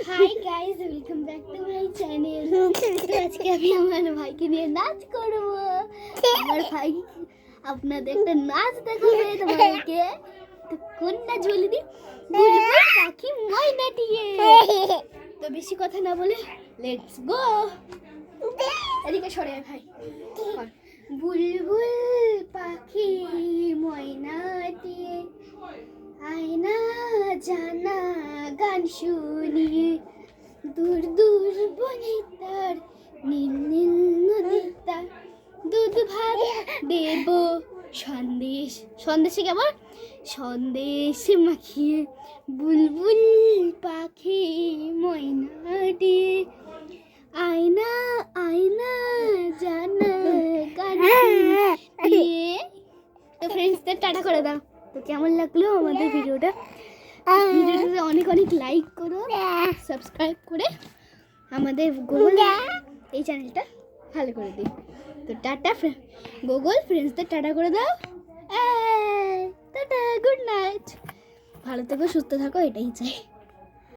Hi guys, welcome back to my channel. আজকে আমি আমার ভাইকে নিয়ে নাচ করব। আমার ভাই আপনাদের একটা নাচ দেখাবে তোমাদেরকে। তো কোন নাচ বলে দি? বুলবুল পাখি ময়নাটিয়ে। তো বেশি কথা না বলে লেটস গো। এদিকে সরে আয় ভাই। বুলবুল পাখি ময়নাটিয়ে আয়না জানা গান শুনি, দূর দূর বনে তার নীল নীল নদী তার দুধ ভাত দেব সন্দেশ। সন্দেশে কেমন? সন্দেশ মাখিয়ে বুলবুল পাখি ময়নাটি আয়না আয়না জানা গান শুনি। তো ফ্রেন্ডসদের টাটা করে দাও। তো কেমন লাগলো আমাদের ভিডিওটাতে অনেক অনেক লাইক করো, সাবস্ক্রাইব করে আমাদের গুগল এই চ্যানেলটা ভালো করে দিই। তো টাটা গুগল ফ্রেন্ডসদের টাটা করে দাও। Tata, good night. ভালো থেকো, সুস্থ থাকো, এটাই চাই।